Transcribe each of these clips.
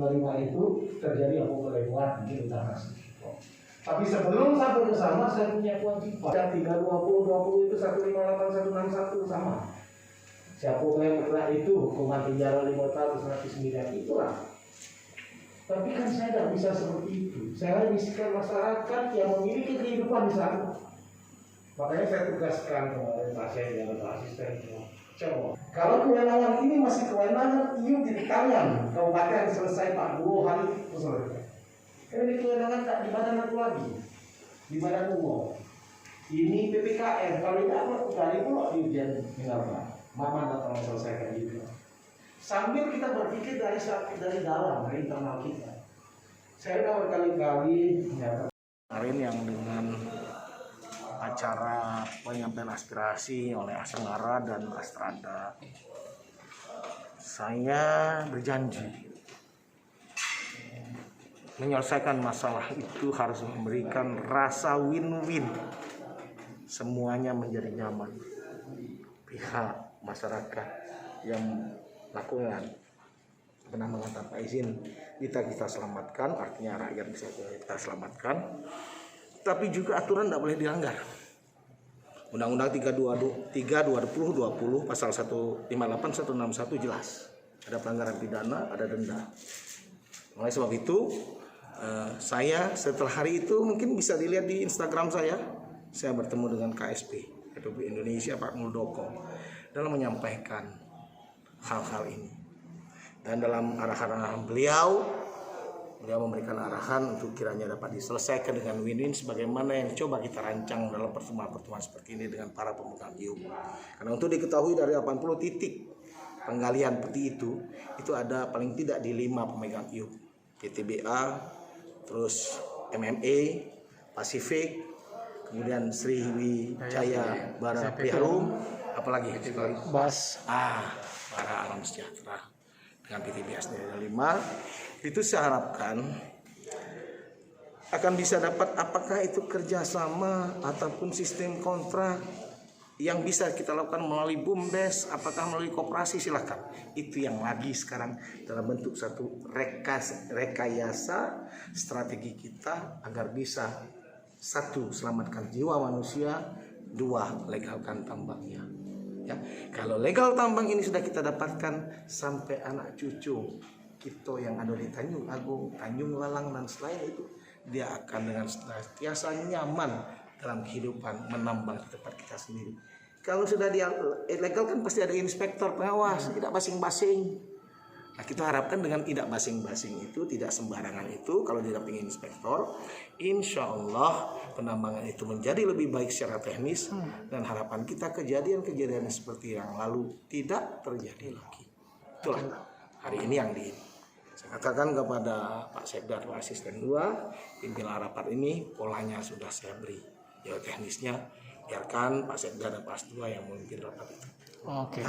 menerima itu terjadi pembolehan di transaksi. Tapi sebelum sampai ke sana saya punya kewajiban 320 itu 158 161 sama. Siapa yang kena itu hukuman penjara 5 tahun 100 miliar itulah. Tapi kan saya tidak bisa seperti itu. Saya bisikan masyarakat yang memiliki kehidupan di sana. Makanya saya tugaskan kemarin pasien dan asisten. Coba, kalau kewenangan ini masih kewenangan IU di tangan kabupaten selesai Pak 2 hari selesai. Ini kewenangan tak di badan aku lagi, di badan umum. Ini PPKN, kalau tidak aku dari pulau Dirjen Minerba, Mama datang selesaikan juga. Sambil kita berpikir dari dalam, dari internal kita. Saya sudah berkali-kali kemarin yang dengan acara penyampaian aspirasi oleh Asenggara dan Astrada, saya berjanji menyelesaikan masalah itu harus memberikan rasa win-win, semuanya menjadi nyaman. Pihak masyarakat yang lakukan penambangan tanpa izin kita selamatkan, artinya rakyat bisa kita selamatkan. Tapi juga aturan tidak boleh dilanggar. Undang-Undang 3 2020 pasal 158 161 jelas. Ada pelanggaran pidana, ada denda. Oleh sebab itu, saya setelah hari itu mungkin bisa dilihat di Instagram saya bertemu dengan KSP Republik Indonesia Pak Muldoko dalam menyampaikan hal-hal ini. Dan dalam arahan beliau memberikan arahan untuk kiranya dapat diselesaikan dengan win-win sebagaimana yang coba kita rancang dalam pertemuan-pertemuan seperti ini dengan para pemegang IUP. Karena untuk diketahui dari 80 titik penggalian peti itu ada paling tidak di 5 pemegang IUP. PTBA, terus MMA, Pasifik, kemudian Sriwijaya Bara Priharum, apalagi Bas, Bara Alam Sejahtera dengan PTBA sendiri ada 5. Itu saya harapkan akan bisa dapat apakah itu kerjasama ataupun sistem kontrak yang bisa kita lakukan melalui BUMDes, apakah melalui koperasi, silahkan. Itu yang lagi sekarang dalam bentuk satu rekayasa strategi kita agar bisa 1. Selamatkan jiwa manusia, 2. Legalkan tambangnya. Ya, kalau legal tambang ini sudah kita dapatkan sampai anak cucu kita yang ada di Tanjung Agung, Tanjung Lalang dan selain itu, dia akan dengan senantiasa nyaman dalam kehidupan menambang di tempat kita sendiri. Kalau sudah dia ilegal kan pasti ada inspektor pengawas, tidak basing-basing. Nah, kita harapkan dengan tidak basing-basing itu, tidak sembarangan itu, kalau didampingi inspektor, insya Allah penambangan itu menjadi lebih baik secara teknis dan harapan kita kejadian-kejadian seperti yang lalu tidak terjadi lagi. Itulah hari ini yang saya katakan kepada Pak Sekda atau Asisten 2, pimpinan rapat ini polanya sudah saya beri. Ya teknisnya biarkan Pak Sekda dan Pak 2 yang memimpin rapat itu. Oke.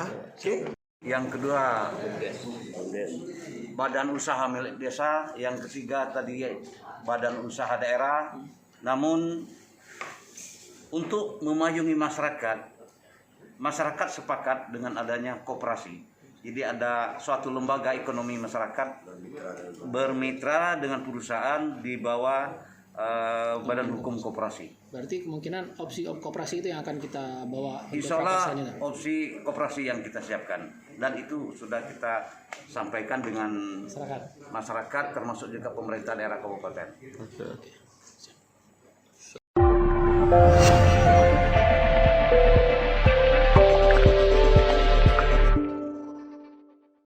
Yang kedua, badan usaha milik desa. Yang ketiga tadi badan usaha daerah. Namun untuk memayungi masyarakat sepakat dengan adanya koperasi. Jadi ada suatu lembaga ekonomi masyarakat bermitra dengan perusahaan di bawah badan hukum koperasi. Berarti kemungkinan opsi koperasi itu yang akan kita bawa. Insya Allah opsi koperasi yang kita siapkan. Dan itu sudah kita sampaikan dengan masyarakat termasuk juga pemerintah daerah kabupaten. Oke.